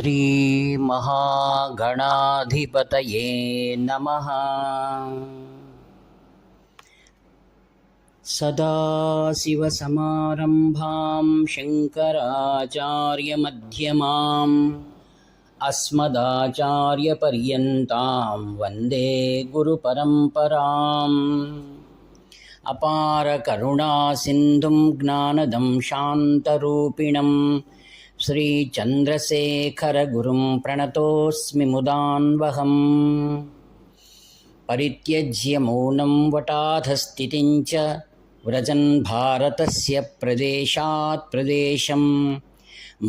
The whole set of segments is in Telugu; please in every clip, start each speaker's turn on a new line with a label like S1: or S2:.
S1: श्रीमहागणाधिपतये नमः। सदाशिवसमारम्भां शङ्कराचार्यमध्यमाम् अस्मदाचार्यपर्यन्तां वन्दे गुरुपरम्पराम्। अपारकरुणासिन्धुं ज्ञानदं शान्तरूपिणं श्रीचन्द्रशेखरगुरुं प्रणतोऽस्मि मुदान्वहम्। परित्यज्य मौनं वटाधस्थितिं च व्रजन् भारतस्य प्रदेशात् प्रदेशं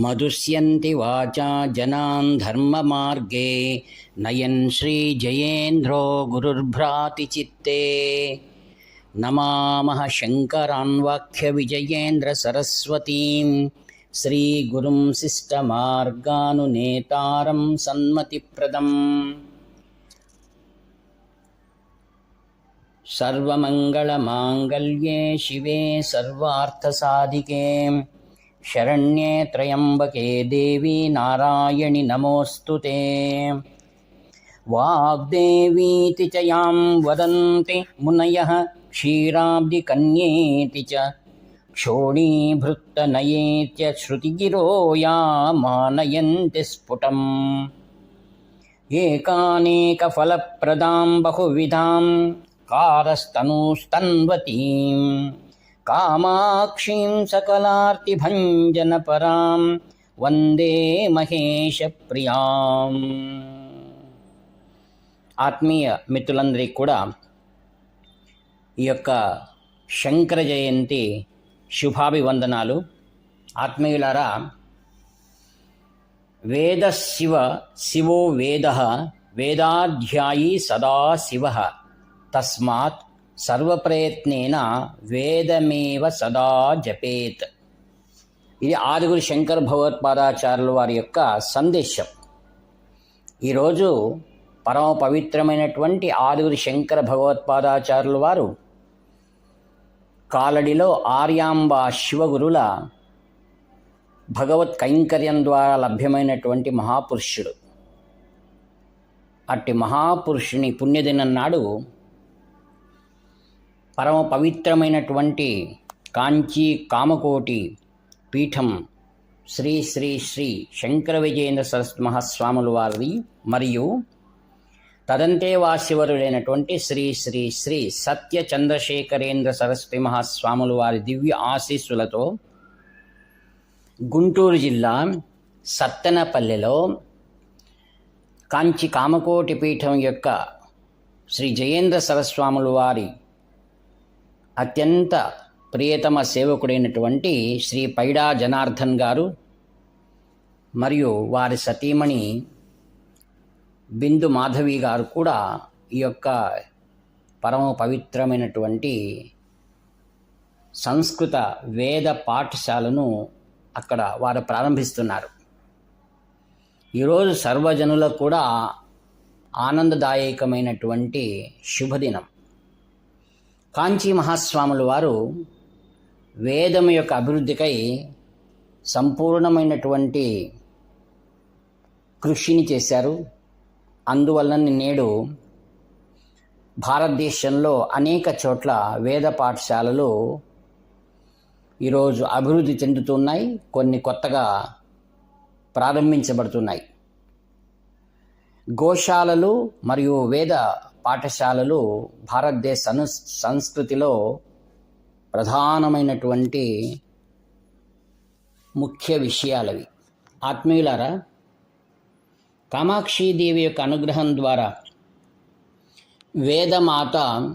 S1: मधुष्यन्ति वाचा जनान् धर्ममार्गे नयन् श्रीजयेन्द्रो गुरुर्भ्रातिचित्ते। नमामः शङ्करान्वाख्यविजयेन्द्रसरस्वतीं श्रीगुरुं शिष्टमार्गानुनेतारं सन्मतिप्रदम्। सर्वमङ्गलमाङ्गल्ये शिवे सर्वार्थसाधिके शरण्ये त्र्यम्बके देवी नारायणि नमोऽस्तुते। वाग्देवीति च यां वदन्ति मुनयः क्षीराब्धिकन्येति च क्षोणीभृत्तनयेत्य श्रुतिगिरो यामानयन्ति स्फुटम्। एकानेकफलप्रदां बहुविधां कारस्तनूस्तन्वतीं कामाक्षीं सकलार्तिभञ्जनपरां वन्दे మహేషప్రియాం. ఆత్మీయ మిత్రులందరికీ కూడా ఈ యొక్క శంకర జయంతి శుభాభివందనాలు. ఆత్మీయులారా, వేద శివ శివో వేద వేదాధ్యాయీ సదా శివ తస్మాత్ సర్వప్రయత్నేన వేదమేవ సదా జపేత్. ఇది ఆదిగురు శంకర భగవత్పాదాచార్యుల వారి యొక్క సందేశం. ఈరోజు పరమ పవిత్రమైనటువంటి ఆదిగురు శంకర భగవత్పాదాచార్యుల వారు కాలడిలో ఆర్యాంబ శివగురుల భగవత్ కైంకర్యం ద్వారా లభ్యమైనటువంటి మహాపురుషుడు. అట్టి మహాపురుషుని పుణ్యదినం నాడు పరమ పవిత్రమైనటువంటి కాంచీ కామకోటి పీఠం శ్రీ శ్రీ శ్రీ శంకర విజయేంద్ర సరస్వతి మహాస్వాముల వారి మరియు తదంతేవాస్యవరుడైనటువంటి శ్రీ శ్రీ శ్రీ సత్య చంద్రశేఖరేంద్ర సరస్వతి మహాస్వాముల వారి దివ్య ఆశీస్సులతో గుంటూరు జిల్లా సత్తెనపల్లెలో కాంచి కామకోటి పీఠం యొక్క శ్రీ జయేంద్ర సరస్వాముల వారి అత్యంత ప్రియతమ సేవకుడైనటువంటి శ్రీ పైడా జనార్దన్ గారు మరియు వారి సతీమణి బిందు మాధవి గారు కూడా ఈ యొక్క పరమ పవిత్రమైనటువంటి సంస్కృత వేద పాఠశాలను అక్కడ వారు ప్రారంభిస్తున్నారు. ఈరోజు సర్వజనులకు కూడా ఆనందదాయకమైనటువంటి శుభదినం. కాంచీ మహాస్వాముల వారు వేదం యొక్క అభివృద్ధికై సంపూర్ణమైనటువంటి కృషిని చేశారు. అందువలన నేడు భారతదేశంలో అనేక చోట్ల వేద పాఠశాలలు ఈరోజు అభివృద్ధి చెందుతున్నాయి. కొన్ని కొత్తగా ప్రారంభించబడుతున్నాయి. గోశాలలు మరియు వేద పాఠశాలలు భారతదేశ సంస్కృతిలో ప్రధానమైనటువంటి ముఖ్య విషయాలవి. ఆత్మీయులారా, కామాక్షీదేవి యొక్క అనుగ్రహం ద్వారా వేదమాత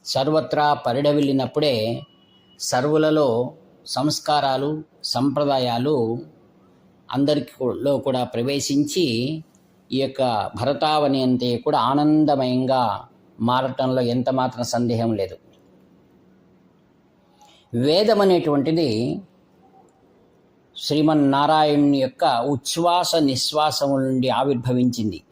S1: సర్వత్రా పరిఢవిల్లినప్పుడే సర్వులలో సంస్కారాలు సంప్రదాయాలు అందరిలో కూడా ప్రవేశించి ఈ యొక్క భరతావని అంతే కూడా ఆనందమయంగా మారటంలో ఎంత మాత్రం సందేహం లేదు. వేదం అనేటువంటిది శ్రీమన్నారాయణుని యొక్క ఉచ్ఛ్వాస నిశ్వాసముల నుండి ఆవిర్భవించింది.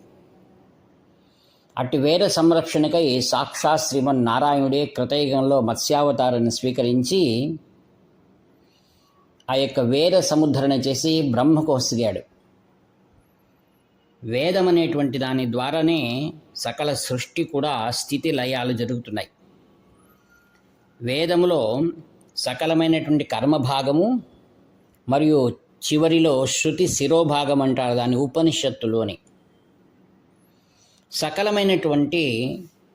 S1: అట్టి వేద సంరక్షణకై సాక్షాత్ శ్రీమన్నారాయణుడే కృతయుగంలో మత్స్యావతారాన్ని స్వీకరించి ఆ యొక్క వేద సముద్ధరణ చేసి బ్రహ్మకు ఒసిగాడు. వేదం అనేటువంటి దాని ద్వారానే సకల సృష్టి కూడా స్థితి లయాలు జరుగుతున్నాయి. వేదములో సకలమైనటువంటి కర్మభాగము మరియు చివరిలో శృతి శిరోభాగం అంటారు దాని ఉపనిషత్తులు అని. సకలమైనటువంటి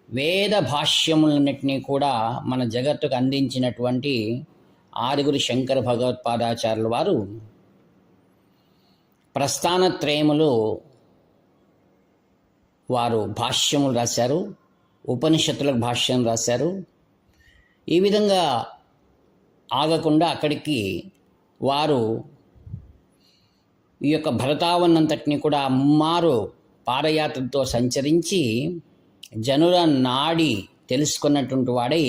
S1: వేద భాష్యములన్నింటినీ కూడా మన జగత్తుకు అందించినటువంటి ఆదిగురు శంకర భగవత్పాదాచార్యుల వారు ప్రస్థానత్రయములో వారు భాష్యములు రాశారు, ఉపనిషత్తులకు భాష్యం రాశారు. ఈ విధంగా ఆగకుండా అక్కడికి వారు ఈ యొక్క భరతావనంతటిని కూడా ముమ్మారు పాదయాత్రతో సంచరించి జనుల నాడి తెలుసుకున్నటువంటి వాడై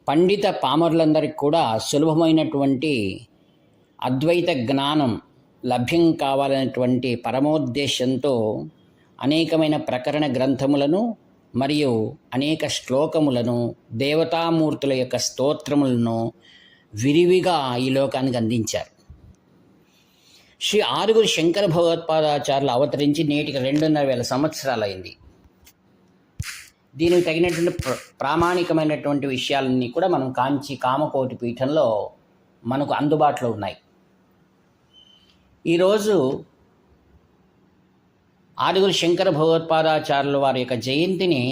S1: పండిత పామరులందరికీ కూడా సులభమైనటువంటి అద్వైత జ్ఞానం లభ్యం కావాలనేటువంటి పరమోద్దేశంతో అనేకమైన ప్రకరణ గ్రంథములను మరియు అనేక శ్లోకములను దేవతామూర్తుల యొక్క స్తోత్రములను విరివిగా ఈ లోకానికి అందించారు. శ్రీ ఆరుగురు శంకర భగవత్పాదాచార్యులు అవతరించి నేటికి 2,500 సంవత్సరాలైంది. దీనికి తగినటువంటి ప్రామాణికమైనటువంటి విషయాలన్నీ కూడా మనం కాంచి కామకోటి పీఠంలో మనకు అందుబాటులో ఉన్నాయి. ఈరోజు ఆదిగురు శంకర భగవత్పాదాచార్యుల వారి యొక్క జయంతిని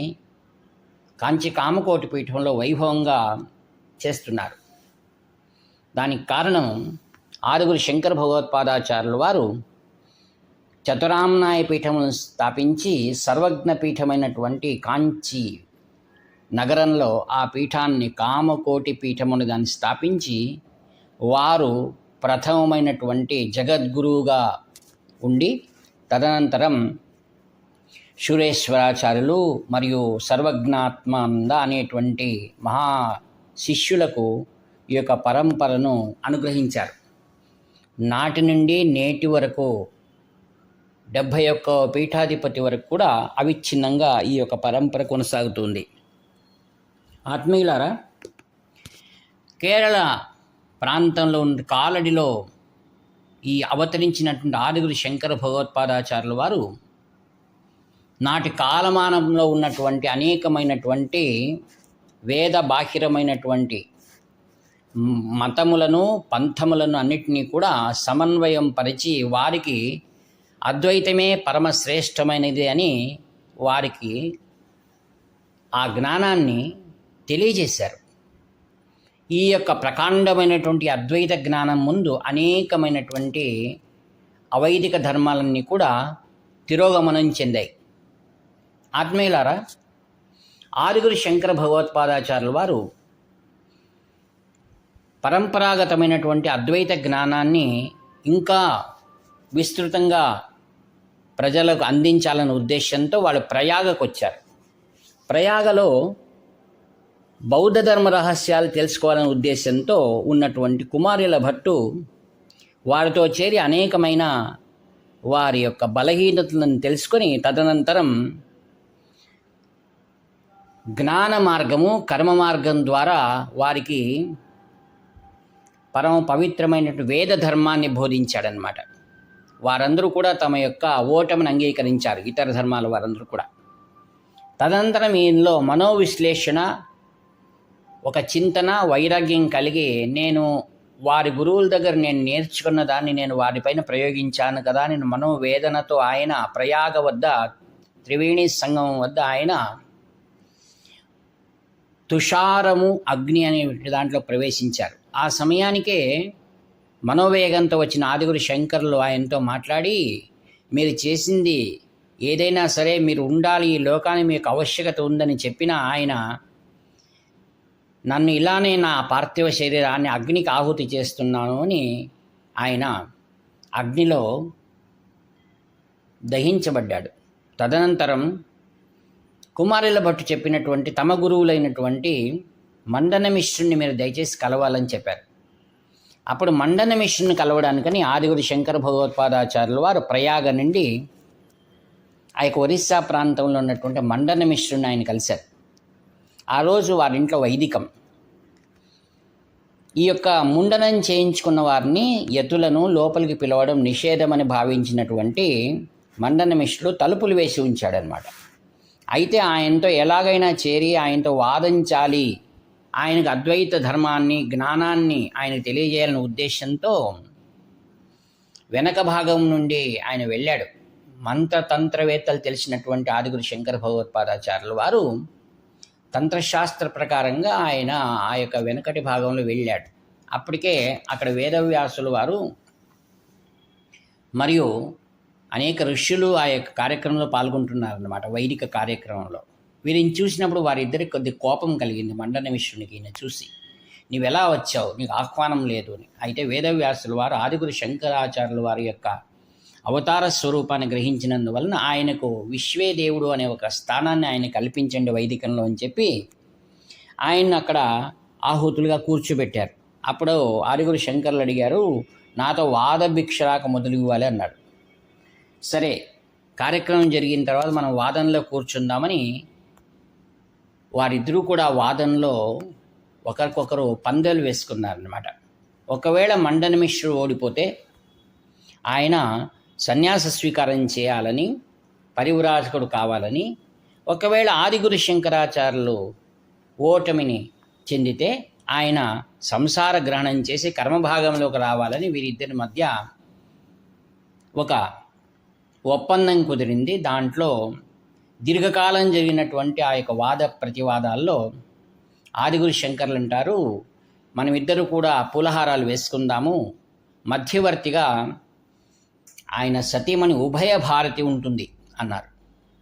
S1: కాంచి కామకోటి పీఠంలో వైభవంగా చేస్తున్నారు. దానికి కారణం ఆదిగురు శంకర భగవత్పాదాచార్యుల వారు చతురామ్నాయ పీఠమును స్థాపించి సర్వజ్ఞ పీఠమైనటువంటి కాంచి నగరంలో ఆ పీఠాన్ని కామకోటి పీఠమును దాన్ని స్థాపించి వారు ప్రథమమైనటువంటి జగద్గురువుగా ఉండి తదనంతరం శూరేశ్వరాచార్యులు మరియు సర్వజ్ఞాత్మానంద అనేటువంటి మహా శిష్యులకు ఈ యొక్క పరంపరను అనుగ్రహించారు. నాటి నుండి నేటి వరకు 71 పీఠాధిపతి వరకు కూడా అవిచ్ఛిన్నంగా ఈ యొక్క పరంపర కొనసాగుతుంది. ఆత్మీయులారా, కేరళ ప్రాంతంలో ఉన్న కాలడిలో ఈ అవతరించినటువంటి ఆదిగురు శంకర భగవత్పాదాచార్యుల వారు నాటి కాలమానంలో ఉన్నటువంటి అనేకమైనటువంటి వేద బాహిరమైనటువంటి మతములను పంథములను అన్నిటినీ కూడా సమన్వయం పరిచి వారికి అద్వైతమే పరమశ్రేష్టమైనది అని వారికి ఆ జ్ఞానాన్ని తెలియజేశారు. ఈ యొక్క ప్రకాండమైనటువంటి అద్వైత జ్ఞానం ముందు అనేకమైనటువంటి అవైదిక ధర్మాలన్నీ కూడా తిరోగమనం చెందాయి. ఆత్మీయులారా, ఆదిగురు శంకర భగవత్పాదాచార్యుల వారు పరంపరాగతమైనటువంటి అద్వైత జ్ఞానాన్ని ఇంకా విస్తృతంగా ప్రజలకు అందించాలనే ఉద్దేశంతో వాళ్ళు ప్రయాగకు వచ్చారు. ప్రయాగలో బౌద్ధ ధర్మ రహస్యాలు తెలుసుకోవాలనే ఉద్దేశంతో ఉన్నటువంటి కుమారుల భట్టు వారితో చేరి అనేకమైన వారి యొక్క బలహీనతలను తెలుసుకొని తదనంతరం జ్ఞాన మార్గము కర్మ మార్గం ద్వారా వారికి పరమ పవిత్రమైనటువంటి వేద ధర్మాన్ని బోధించాడనమాట. వారందరూ కూడా తమ యొక్క ఓటమిని అంగీకరించారు, ఇతర ధర్మాల వారందరూ కూడా. తదనంతరం ఈయనలో మనోవిశ్లేషణ, ఒక చింతన, వైరాగ్యం కలిగి నేను వారి గురువుల దగ్గర నేను నేర్చుకున్న దాన్ని నేను వారిపైన ప్రయోగించాను కదా. నేను మనోవేదనతో ఆయన ప్రయాగ వద్ద త్రివేణి సంగమం వద్ద ఆయన తుషారము అగ్ని అనే దాంట్లో ప్రవేశించారు. ఆ సమయానికే మనోవేగంతో వచ్చిన ఆదిగురు శంకరులు ఆయనతో మాట్లాడి, మీరు చేసింది ఏదైనా సరే మీరు ఉండాలి, ఈ లోకానికి మీకు ఆవశ్యకత ఉందని చెప్పిన ఆయన నన్ను ఇలానే నా పార్థివ శరీరాన్ని అగ్నికి ఆహుతి చేస్తున్నాను అని ఆయన అగ్నిలో దహించబడ్డాడు. తదనంతరం కుమారుల భట్టు చెప్పినటువంటి తమ గురువులైనటువంటి మండన మిశ్రుణ్ణి మీరు దయచేసి కలవాలని చెప్పారు. అప్పుడు మండన మిశ్రుని కలవడానికని ఆదిగురు శంకర భగవత్పాదాచార్యుల వారు ప్రయాగ నుండి ఆ యొక్క ఒరిస్సా ప్రాంతంలో ఉన్నటువంటి మండన మిశ్రుని ఆయన కలిశారు. ఆ రోజు వారింట్లో వైదికం. ఈ యొక్క ముండనం చేయించుకున్న వారిని యతులను లోపలికి పిలవడం నిషేధమని భావించినటువంటి మండన మిశ్రుడు తలుపులు వేసి ఉంచాడనమాట. అయితే ఆయనతో ఎలాగైనా చేరి ఆయనతో వాదించాలి, ఆయనకు అద్వైత ధర్మాన్ని జ్ఞానాన్ని ఆయనకు తెలియజేయాలనే ఉద్దేశంతో వెనక భాగం నుండి ఆయన వెళ్ళాడు. మంత్రతంత్రవేత్తలు తెలిసినటువంటి ఆదిగురు శంకర భగవత్పాదాచార్యుల వారు తంత్రశాస్త్ర ప్రకారంగా ఆయన ఆ యొక్క వెనకటి భాగంలో వెళ్ళాడు. అప్పటికే అక్కడ వేదవ్యాసుల వారు మరియు అనేక ఋషులు ఆ యొక్క కార్యక్రమంలో పాల్గొంటున్నారన్నమాట, వైదిక కార్యక్రమంలో. వీరిని చూసినప్పుడు వారిద్దరికి కొద్ది కోపం కలిగింది మండన మిశ్రునికి. ఈయన చూసి, నీవెలా వచ్చావు, నీకు ఆహ్వానం లేదు అని. అయితే వేదవ్యాసుల వారు ఆదిగురు శంకరాచార్యుల వారి యొక్క అవతార స్వరూపాన్ని గ్రహించినందువలన ఆయనకు విశ్వే దేవుడు అనే ఒక స్థానాన్ని ఆయన కల్పించండి వైదికంలో అని చెప్పి ఆయన్ని అక్కడ ఆహుతులుగా కూర్చోబెట్టారు. అప్పుడు ఆదిగురు శంకర్లు అడిగారు, నాతో వాద భిక్షరాక మొదలు ఇవ్వాలి అన్నాడు. సరే, కార్యక్రమం జరిగిన తర్వాత మనం వాదనలో కూర్చుందామని వారిద్దరూ కూడా వాదనలో ఒకరికొకరు పందెలు వేసుకున్నారన్నమాట. ఒకవేళ మండన మిశ్రుడు ఓడిపోతే ఆయన సన్యాస స్వీకారం చేయాలని, పరివ్రాజకుడు కావాలని, ఒకవేళ ఆదిగురు శంకరాచార్యులు ఓటమిని చెందితే ఆయన సంసార గ్రహణం చేసి కర్మభాగంలోకి రావాలని వీరిద్దరి మధ్య ఒక ఒప్పందం కుదిరింది. దాంట్లో దీర్ఘకాలం జరిగినటువంటి ఆ యొక్క వాద ప్రతివాదాల్లో ఆదిగురు శంకర్లు అంటారు, మనమిద్దరూ కూడా పూలహారాలు వేసుకుందాము, మధ్యవర్తిగా ఆయన సతీమణి ఉభయ భారతి ఉంటుంది అన్నారు.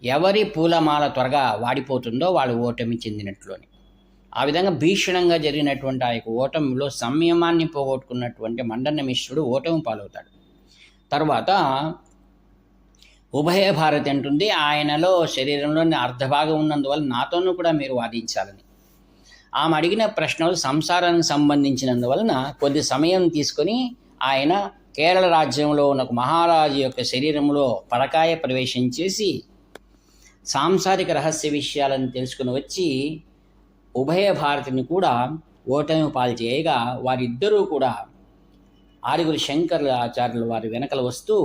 S1: ఎవరి పూలమాల త్వరగా వాడిపోతుందో వాళ్ళు ఓటమి చెందినట్లుని. ఆ విధంగా భీషణంగా జరిగినటువంటి ఆ యొక్క ఓటమిలో సంయమాన్ని పోగొట్టుకున్నటువంటి మండన మిశ్రుడు ఓటమి పాలవుతాడు. తర్వాత ఉభయ భారతి అంటుంది, ఆయనలో శరీరంలోని అర్ధభాగం ఉన్నందువల్ల నాతోనూ కూడా మీరు వాదించాలని. ఆమె అడిగిన ప్రశ్నలు సంసారానికి సంబంధించినందువలన కొద్ది సమయం తీసుకొని ఆయన కేరళ రాజ్యంలో ఉన్న మహారాజు యొక్క శరీరంలో పరకాయ ప్రవేశం చేసి సాంసారిక రహస్య విషయాలను తెలుసుకుని వచ్చి ఉభయ భారతిని కూడా ఓటమి పాలు చేయగా వారిద్దరూ కూడా ఆదిగురు శంకర్ల ఆచార్యులు వారి వెనకలు వస్తూ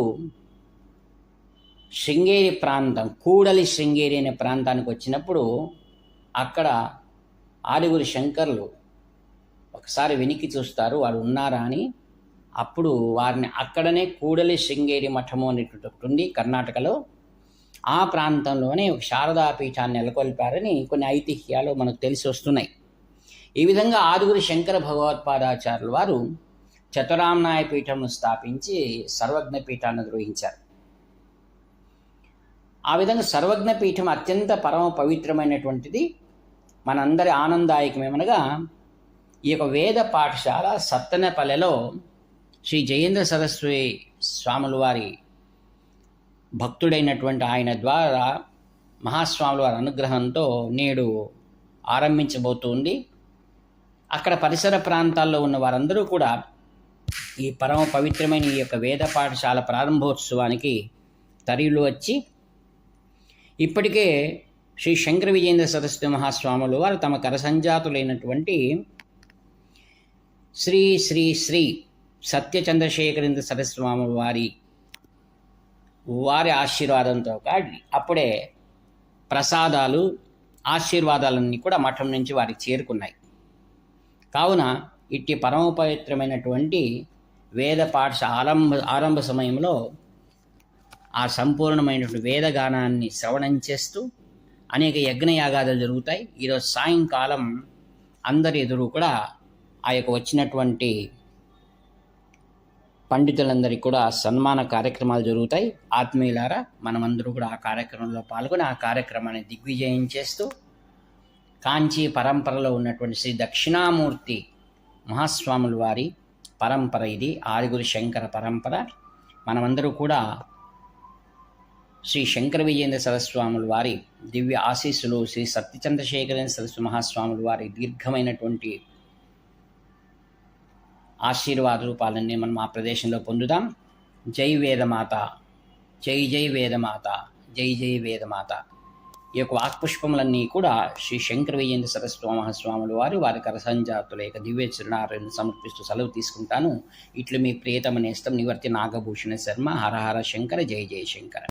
S1: శృంగేరి ప్రాంతం, కూడలి శృంగేరి అనే ప్రాంతానికి వచ్చినప్పుడు అక్కడ ఆదిగురు శంకర్లు ఒకసారి వెనక్కి చూస్తారు, వారు ఉన్నారా అని. అప్పుడు వారిని అక్కడనే కూడలి శృంగేరి మఠము అనేటువంటి ఒకటి ఉంది కర్ణాటకలో. ఆ ప్రాంతంలోనే ఒక శారదాపీఠాన్ని నెలకొల్పారని కొన్ని ఐతిహ్యాలు మనకు తెలిసి వస్తున్నాయి. ఈ విధంగా ఆదిగురు శంకర భగవత్పాదాచార్యులు వారు చతురామ్నాయ పీఠంను స్థాపించి సర్వజ్ఞ పీఠాన్ని నిర్వహించారు. ఆ విధంగా సర్వజ్ఞ పీఠం అత్యంత పరమ పవిత్రమైనటువంటిది, మనందరి ఆనందాయకమేమనగా ఈ యొక్క వేద పాఠశాల సత్తెనపల్లెలో శ్రీ జయేంద్ర సరస్వతి స్వాముల వారి భక్తుడైనటువంటి ఆయన ద్వారా మహాస్వాముల వారి అనుగ్రహంతో నేడు ఆరంభించబోతుంది. అక్కడ పరిసర ప్రాంతాల్లో ఉన్న వారందరూ కూడా ఈ పరమ పవిత్రమైన ఈ యొక్క వేద పాఠశాల ప్రారంభోత్సవానికి తరలి వచ్చి ఇప్పటికే శ్రీ శంకర విజయేంద్ర సరస్వతి మహాస్వాములు వారు తమ కరసంజాతులైనటువంటి శ్రీ శ్రీ శ్రీ సత్యచంద్రశేఖరేంద్ర సరస్వాముల వారి ఆశీర్వాదంతో అప్పుడే ప్రసాదాలు ఆశీర్వాదాలన్నీ కూడా మఠం నుంచి వారికి చేరుకున్నాయి. కావున ఇట్టి పరమ పవిత్రమైనటువంటి వేద పాఠశాల ఆరంభ సమయంలో ఆ సంపూర్ణమైనటువంటి వేదగానాన్ని శ్రవణం చేస్తూ అనేక యజ్ఞయాగాదులు జరుగుతాయి. ఈరోజు సాయంకాలం అందరి ఎదురు కూడా ఆ యొక్క వచ్చినటువంటి పండితులందరికీ కూడా సన్మాన కార్యక్రమాలు జరుగుతాయి. ఆత్మీయులారా, మనమందరూ కూడా ఆ కార్యక్రమంలో పాల్గొని ఆ కార్యక్రమాన్ని దిగ్విజయం చేస్తూ కాంచీ పరంపరలో ఉన్నటువంటి శ్రీ దక్షిణామూర్తి మహాస్వాముల వారి పరంపర ఇది, ఆదిగురు శంకర పరంపర. మనమందరూ కూడా శ్రీ శంకర విజయేంద్ర సరస్వాముల వారి దివ్య ఆశీస్సులు, శ్రీ సత్యచంద్రశేఖరేంద్ర సరస్వతి మహాస్వాముల వారి దీర్ఘమైనటువంటి ఆశీర్వాద రూపాలన్నీ మనం ఆ ప్రదేశంలో పొందుదాం. జై వేదమాత, జై జై వేదమాత, జై జై వేదమాత. ఈ యొక్క వాక్పుష్పములన్నీ కూడా శ్రీ శంకర విజయేంద్ర సరస్వతి మహాస్వాముల వారి కరసంజాతుల యొక్క దివ్య చరణాలను సమర్పిస్తూ సెలవు తీసుకుంటాను. ఇట్లు మీ ప్రియతమ నేస్తం నివర్తి నాగభూషణ శర్మ. హర హర శంకర, జై జై శంకర.